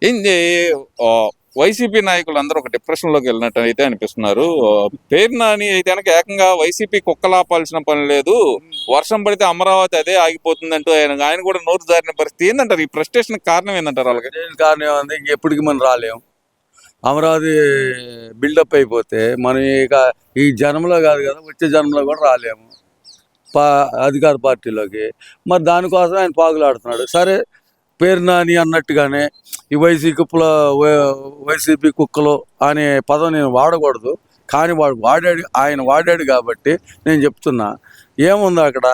ఏంది ఆ, వైసీపీ నాయకులు అందరూ ఒక డిప్రెషన్ లోకి వెళ్ళినట్టు అయితే అనిపిస్తున్నారు. పేరు నాని అయితే కనుక ఏకంగా వైసీపీ కుక్కలాపాల్సిన పని లేదు, వర్షం పడితే అమరావతి అదే ఆగిపోతుంది అంటూ ఆయన కూడా నోరు జారిన పరిస్థితి. ఏంటంటారు ఈ ఫ్రస్ట్రేషన్ కారణం ఏంటంటారు వాళ్ళకి? దేనికి కారణం ఏముంది? ఇంకెప్పటికి మనం రాలేం. అమరావతి బిల్డప్ అయిపోతే మనం ఇక ఈ జన్మలో కాదు కదా, వచ్చే జన్మలో కూడా రాలేము అధికార పార్టీలోకి. మరి దానికోసం ఆయన పాకులాడుతున్నాడు. సరే, పేరు నాని అన్నట్టుగానే ఈ వైసీపీ కుక్కలు అనే పదం నేను వాడకూడదు, కానీ ఆయన వాడాడు కాబట్టి నేను చెప్తున్నా. ఏముంది అక్కడ?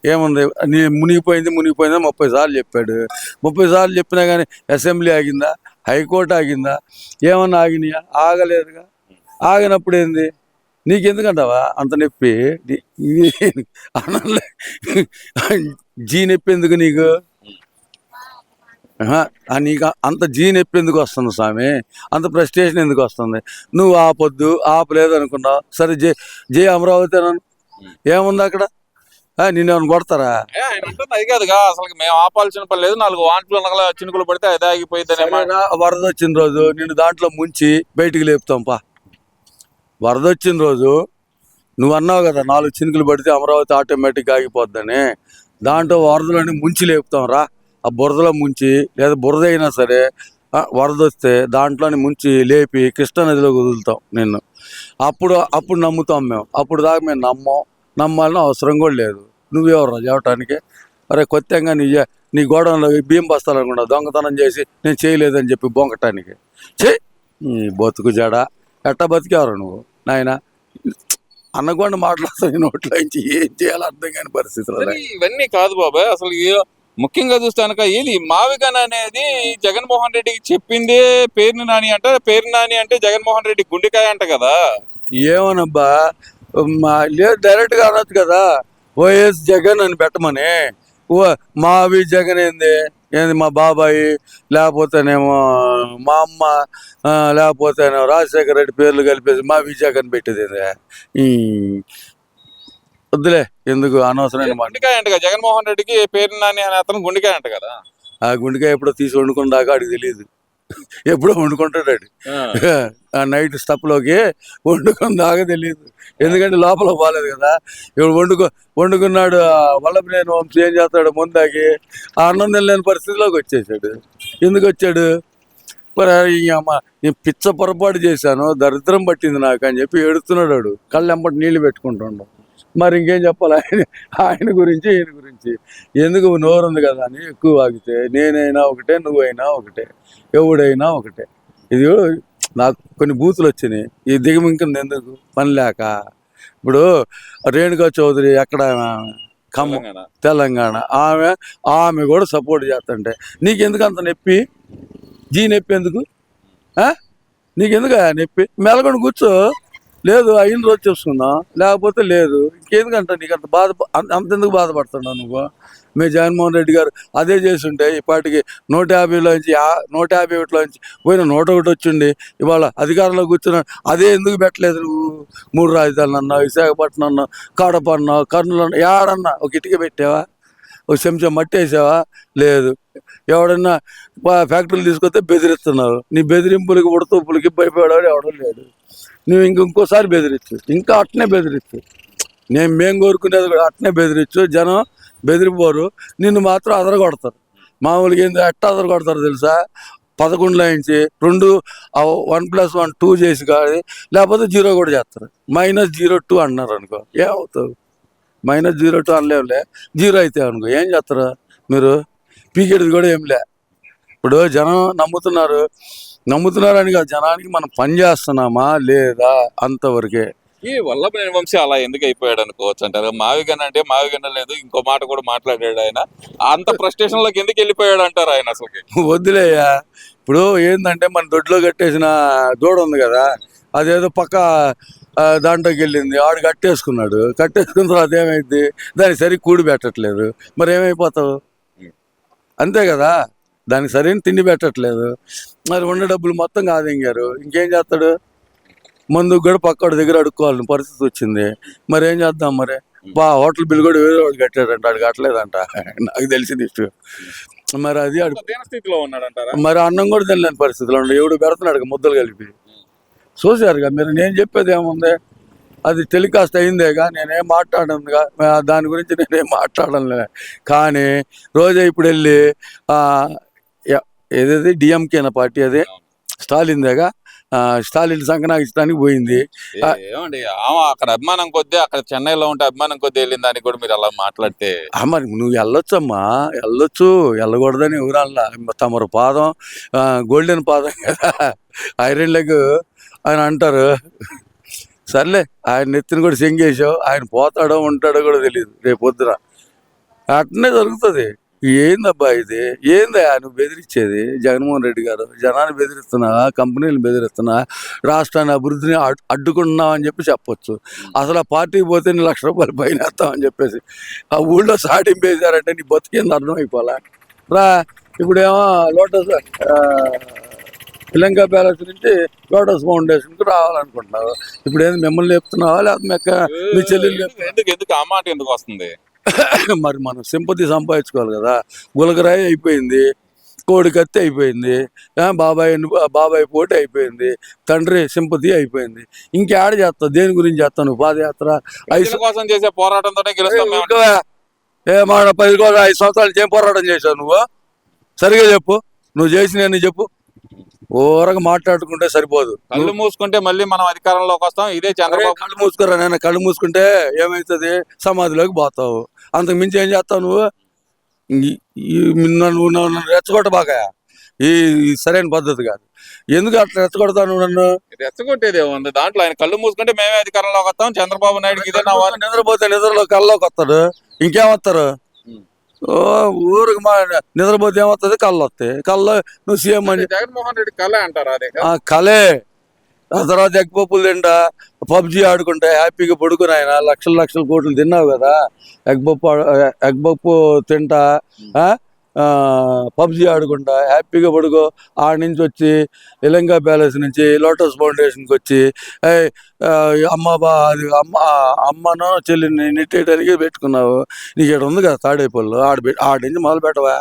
ఏముంది? నీ మునిగిపోయింది 30 సార్లు చెప్పాడు. 30 సార్లు చెప్పినా కానీ అసెంబ్లీ ఆగిందా? హైకోర్టు ఆగిందా? ఏమన్నా ఆగినాయా? ఆగలేదుగా. ఆగినప్పుడు ఏంది? నీకెందుకంటావా అంత నొప్పి? అనలే. జీ నొప్పి ఎందుకు నీకు? నీకు అంత జీ నొప్పి ఎందుకు వస్తుంది స్వామి? అంత ఫ్రస్ట్రేషన్ ఎందుకు వస్తుంది? నువ్వు ఆపొద్దు, ఆపలేదు అనుకున్నావు. సరే, జే అమరావతి అన్నాను, ఏముంది అక్కడ? నిన్నేమన్నా కొడతారా? ఆయన అంటుంది అది కాదుగా, అసలు మేము ఆపాల్సిన పని లేదు, 4 వాంట్లు చినుకులు పడితే అది ఆగిపోయింది. వరద వచ్చిన రోజు నిన్ను దాంట్లో ముంచి బయటికి లేపుతాం పా. వరద వచ్చిన రోజు నువ్వు అన్నావు కదా, 4 చినుకులు పడితే అమరావతి ఆటోమేటిక్గా ఆగిపోద్దని. దాంట్లో వరదలని ముంచి లేపుతాం రా. ఆ బురదలో ముంచి, లేదా బురద అయినా సరే వరద వస్తే దాంట్లోని ముంచి లేపి కృష్ణానదిలో వదులుతాం నిన్ను. అప్పుడు నమ్ముతాం మేము. అప్పుడు దాకా మేము నమ్మాలని అవసరం కూడా లేదు. నువ్వెవరు చెప్పటానికి? అరే, కొత్తగా నీ గోడౌన్లో బియ్యం బస్తాలు అనుకున్నా దొంగతనం చేసి నేను చేయలేదని చెప్పి బొంకటానికి. నీ బతుకు జడ. ఎట్టా బతికేవారు నువ్వు నాయన? అనకుండా మాట్లాడుతావు నోట్లో నుంచి. ఏం చేయాలో అర్థం కాని పరిస్థితులు. ఇవన్నీ కాదు బాబాయ్, అసలు ముఖ్యంగా చూస్తానుక ఏది మావిగన్ అనేది జగన్మోహన్ రెడ్డికి చెప్పిందే పేరు నాని అంట. పేరు నాని అంటే జగన్మోహన్ రెడ్డి గుండెకాయ అంట కదా. ఏమనబ్బా, లేదు డైరెక్ట్ గా అనొచ్చు కదా, వైఎస్ జగన్ అని పెట్టమని. మావి జగన్ ఏంది మా బాబాయి, లేకపోతేనేమో మా అమ్మ, లేకపోతేనేమో రాజశేఖర రెడ్డి పేర్లు కలిపేసి మావి జగన్ పెట్టేది. వద్దులే, ఎందుకు అనవసరమైన మాట. గుండెకాయ అంట కదా జగన్మోహన్ రెడ్డికి, పేరు నాని అనే అతను గుండెకాయ అంట కదా. ఆ గుండెకాయ ఎప్పుడో తీసి వండుకున్న దాకా ఆడికి తెలియదు. ఎప్పుడో వండుకుంటాడు ఆ నైట్ స్టప్లోకి వండుకున్న దాకా తెలియదు. ఎందుకంటే లోపల బాగాలేదు కదా. ఇప్పుడు వండుకున్నాడు వల్లభనేని వంశీ ఏం చేస్తాడు? ముందాకి ఆ అన్నం తినలేని పరిస్థితిలోకి వచ్చేసాడు. ఎందుకు వచ్చాడు? మరి అమ్మ నేను పిచ్చ పొరపాటు చేశాను, దరిద్రం పట్టింది నాకు అని చెప్పి ఏడుస్తున్నాడు వాడు. కళ్ళెంపటి నీళ్లు పెట్టుకుంటుండవు. మరి ఇంకేం చెప్పాలి ఆయన గురించి ఈయన గురించి? ఎందుకు నోరు ఉంది కదా అని ఎక్కువ వాగితే నేనైనా ఒకటే, నువ్వైనా ఒకటే, ఎవడైనా ఒకటే. ఇది నాకు కొన్ని బూతులు వచ్చినాయి. ఈ దిగమింకింది ఎందుకు? పని లేక. ఇప్పుడు రేణుకా చౌదరి ఎక్కడ? తెలంగాణ. ఆమె కూడా సపోర్ట్ చేస్తుంటే నీకెందుకు అంత నొప్పి? జీ నొప్పి ఎందుకు? నీకెందుకు నొప్పి? మెలకొని కూర్చో. లేదు అయిన రోజు చూసుకుందాం, లేకపోతే లేదు. ఇంకెందుకంటే నీకు అంత అంతెందుకు బాధపడుతున్నావు నువ్వు? మీ జగన్మోహన్ రెడ్డి గారు అదే చేస్తుంటే ఇప్పటికి 151లోంచి పోయిన 101 వచ్చిండి. ఇవాళ అధికారంలో కూర్చున్నాడు. అదే ఎందుకు పెట్టలేదు నువ్వు? 3 రాజధానులు అన్నావు, విశాఖపట్నం అన్నావు, కడప అన్నావు, కర్నూలు అన్నావు. ఏడన్నా ఒక ఇటుక పెట్టావా? ఒక చెంచా మట్టి వేసావా? లేదు. ఎవడన్నా ఫ్యాక్టరీలు తీసుకొస్తే బెదిరిస్తున్నావు. నీ బెదిరింపులకి ఉడతూపులకి భయపడేవాడు ఎవడం లేదు. నువ్వు ఇంకోసారి బెదిరించు, ఇంకా అట్నే బెదిరించు. మేము కోరుకునేది కూడా అట్నే బెదిరించు. జనం బెదిరిపోరు, నిన్ను మాత్రం అదరగొడతారు. మామూలుగా ఏంది ఎట్ట అదరగొడతారు తెలుసా? 11లో నుంచి 1+1 2 చేసి కానీ, లేకపోతే 0 కూడా చేస్తారు. -02 అన్నారు అనుకో, ఏమవుతావు? -02 అనలేవులే, 0 అయితే అనుకో ఏం చేస్తారు మీరు? పీకేది కూడా ఏంలే. ఇప్పుడు జనం నమ్ముతున్నారని కాదు, జనానికి మనం పని చేస్తున్నామా లేదా అంతవరకే. ఈ వల్లభనేని వంశీ అలా ఎందుకు అయిపోయాడు అనుకోవచ్చు అంటారు? మావిగన్ అంటే మావిగన్ లేదు, ఇంకో మాట కూడా మాట్లాడాడు ఆయన. అంత ఫ్రస్ట్రేషన్ లోకి ఎందుకు వెళ్ళిపోయాడు అంటారు ఆయన? అసలు వద్దులేయ్యా. ఇప్పుడు ఏంటంటే మన దొడ్లో కట్టేసిన దూడ ఉంది కదా, అదేదో పక్క దాంట్లోకి వెళ్ళింది, ఆడు కట్టేసుకున్న తర్వాత ఏమైంది? దానికి సరిగ్గా కూడి పెట్టట్లేదు, మరి ఏమైపోతావు? అంతే కదా. దానికి సరైన తిండి పెట్టట్లేదు, మరి ఉన్న డబ్బులు మొత్తం కాదింగారు. ఇంకేం చేస్తాడు? మందుకు కూడా పక్కవాడి దగ్గర అడుక్కోవాలని పరిస్థితి వచ్చింది. మరి ఏం చేద్దాం? మరి హోటల్ బిల్ కూడా వేరే వాడు కట్టాడంట, ఆడు కట్టలేదంట. నాకు తెలిసింది ఇష్టం. మరి అది దీనస్థితిలో ఉన్నాడంటారా? మరి అన్నం కూడా తినలేని పరిస్థితిలో ఉండే ఎవడు పెడుతున్నాడు ముద్దలు కలిపి చూశారుగా మీరు. నేను చెప్పేది ఏముంది, అది టెలికాస్ట్ అయిందేగా, నేనేం మాట్లాడనుగా దాని గురించి, నేనేం మాట్లాడనులే. కానీ రోజా ఇప్పుడు వెళ్ళి ఏదేది డిఎంకేన పార్టీ అది స్టాలిన్దేగా, స్టాలిన్ సంకనాగించడానికి పోయింది. ఏమండి అక్కడ అభిమానం కొద్దీ, అక్కడ చెన్నైలో ఉంటే అభిమానం కొద్దీ వెళ్ళిన దానికి కూడా మీరు అలా మాట్లాడితే మరి నువ్వు వెళ్ళొచ్చమ్మా, వెళ్ళొచ్చు, వెళ్ళకూడదని ఎవరల్లా. తమరు పాదం గోల్డెన్ పాదం కదా, ఐరన్ లెగ్ ఆయన అంటారు. సర్లే, ఆయన నెత్తిని కూడా సెంగేసావు, ఆయన పోతాడో ఉంటాడో కూడా తెలియదు రేపు పొద్దున. అట్నే జరుగుతుంది. ఏందబ్బా ఇది, ఏందా నువ్వు బెదిరించేది? జగన్మోహన్ రెడ్డి గారు జనాన్ని బెదిరిస్తున్నావా, కంపెనీలు బెదిరిస్తున్నా, రాష్ట్రాన్ని అభివృద్ధిని అడ్డుకున్నావు అని చెప్పి చెప్పొచ్చు. అసలు ఆ పార్టీకి పోతే నీ ₹1,00,000 పైన వేస్తామని చెప్పేసి ఆ ఊళ్ళో సాటింపేశారంటే నీ బతికేంది అర్థమైపోలా రా. ఇప్పుడేమో లోటస్ శ్రీలంక ప్యాలెస్ నుంచి లోటస్ ఫౌండేషన్కి రావాలనుకుంటున్నారు. ఇప్పుడు ఏంది మిమ్మల్ని చెప్తున్నావా, లేకపోతే మీ చెల్లెలు ఎందుకు ఆ మాట ఎందుకు వస్తుంది? మరి మనం సింపతి సంపాదించుకోవాలి కదా. గులకరాయి అయిపోయింది, కోడి కత్తి అయిపోయింది, బాబాయ్ పోటీ అయిపోయింది, తండ్రి సింపతి అయిపోయింది. ఇంకేడ చేస్తావు, దేని గురించి చేస్తావు నువ్వు? పాదయాత్ర కోసం చేసే పోరాటంతోనే గెలుస్తాం. మాట 5 సంవత్సరాలు ఏం పోరాటం చేశావు నువ్వు? సరిగా చెప్పు, నువ్వు చేసిన చెప్పు. ఓరగా మాట్లాడుకుంటే సరిపోదు. కళ్ళు మూసుకుంటే మళ్ళీ మనం అధికారంలోకి వస్తాం. ఇదే చంద్రబాబు. కళ్ళు మూసుకురా నాయన, కళ్ళు మూసుకుంటే ఏమవుతుంది? సమాధిలోకి పోతావు. అంతకు మించి ఏం చేస్తావు నువ్వు? నన్ను రెచ్చగొట్ట బాగా, ఈ సరైన పద్ధతి కాదు. ఎందుకు అట్లా రెచ్చగొడతావు నువ్వు నన్ను? రెచ్చగొట్టేది ఏముంది దాంట్లో? ఆయన కళ్ళు మూసుకుంటే మేమే అధికారంలోకి వస్తాం. చంద్రబాబు నాయుడు ఇదే నిద్రపోతే నిద్రలో కళ్ళలోకి వస్తాడు, ఇంకేమొస్తారు? ఊరికి నిద్రపోతే ఏమవుతుంది? కళ్ళు వస్తాయి. కళ్ళు నువ్వు సీఎం అని. జగన్మోహన్ రెడ్డి కళ అంటారా? అదే కళే. ఆ తర్వాత ఎగ్పప్పులు తింటా, పబ్జీ ఆడుకుంటా హ్యాపీగా పడుకుని, ఆయన లక్షల కోట్లు తిన్నావు కదా, ఎగ్పప్పు తింటా, పబ్జీ ఆడుకుంటా హ్యాపీగా పడుకో. ఆడ నుంచి వచ్చి శ్రీలంక ప్యాలెస్ నుంచి లోటస్ ఫౌండేషన్కి వచ్చి అమ్మనో చెల్లిని నెట్టేయడానికి పెట్టుకున్నావు. నీకు ఇక్కడ ఉంది కదా తాడేపల్లి, ఆడ నుంచి మొదలు పెట్టవా?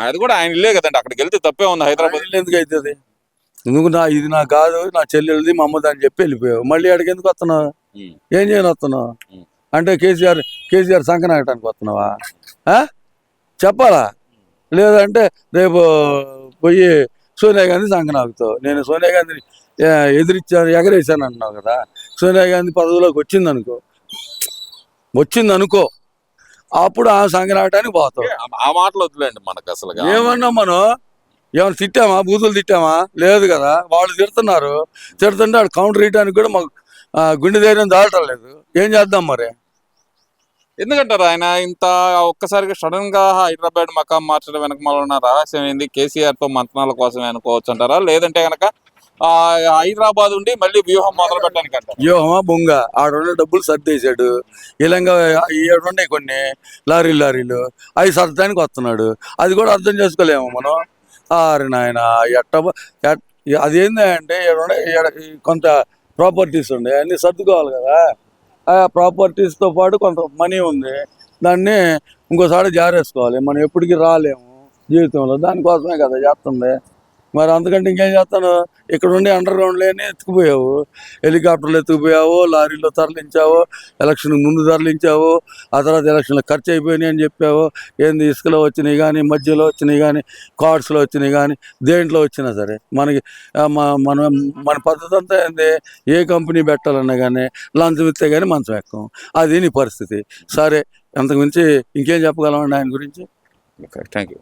అది కూడా ఆయన ఇల్లే కదండి, అక్కడికి వెళ్తే తప్పే ఉంది. హైదరాబాద్ ఎందుకు అవుతుంది? నువ్వు ఇది నా కాదు, నా చెల్లెలది, మా అమ్మది అని చెప్పి వెళ్ళిపోయావు. మళ్ళీ అక్కడికి ఎందుకు వస్తున్నావు? ఏం చేయని వస్తున్నావు? అంటే కేసీఆర్ సంకనాగటానికి వస్తున్నావా? చెప్పాలా? లేదంటే రేపు పోయి సోనియా గాంధీ సంకనాగుతావు. నేను సోనియా గాంధీని ఎగరేసాను అంటున్నావు కదా. సోనియా గాంధీ పదవిలోకి వచ్చిందనుకో, అప్పుడు ఆ సంకనాగటానికి పోతావు. ఆ మాటలు వద్దులేండి మనకు. అసలు ఏమన్నా మనం ఏమైనా తిట్టామా? బూతులు తిట్టామా? లేదు కదా. వాళ్ళు తిడుతుంటే ఆడు కౌంటర్ ఇయడానికి కూడా మాకు గుండె ధైర్యం దాటం లేదు. ఏం చేద్దాం మరి? ఎందుకంటారు ఆయన ఇంత ఒక్కసారిగా సడన్ గా హైదరాబాద్ మకాం మార్చడం వెనక ఉన్న రహస్యం ఏంది? కేసీఆర్ తో మంత్రాల కోసం అనుకోవచ్చు అంటారా? లేదంటే కనుక హైదరాబాద్ ఉండి మళ్ళీ వ్యూహం మొదలు పెట్టడానికి అంటారు? వ్యూహమా బొంగ? ఆడున్న డబ్బులు సర్దేశాడు. ఇలాగా ఉన్నాయి కొన్ని లారీలు, అవి సర్దానికి వస్తున్నాడు. అది కూడా అర్థం చేసుకోలేము మనం. నాయన అదేందంటే కొంత ప్రాపర్టీస్ ఉండే, అన్ని సర్దుకోవాలి కదా. ఆ ప్రాపర్టీస్తో పాటు కొంత మనీ ఉంది, దాన్ని ఇంకోసారి జారేసుకోవాలి. మనం ఎప్పటికీ రాలేము జీవితంలో, దానికోసమే కదా చేస్తుంది. మరి అంతకంటే ఇంకేం చేస్తాను? ఇక్కడ ఉండి అండర్ గ్రౌండ్లోనే ఎత్తుకుపోయావు, హెలికాప్టర్లు ఎత్తుకుపోయావు, లారీలో తరలించావు, ఎలక్షన్ ముందు తరలించావు, ఆ తర్వాత ఎలక్షన్లో ఖర్చు అయిపోయినాయి అని చెప్పావు. ఏంది ఇసుకలో వచ్చినాయి కానీ, మధ్యలో వచ్చినాయి కానీ, కార్డ్స్లో వచ్చినాయి కానీ, దేంట్లో వచ్చినా సరే మనకి మన పద్ధతి అంతా ఏంది? ఏ కంపెనీ పెట్టాలన్నా కానీ లంచం ఇస్తే కానీ మంచం ఎక్కం. అది నీ పరిస్థితి. సరే, అంతకుమించి ఇంకేం చెప్పగలమండి ఆయన గురించి? Okay, thank you.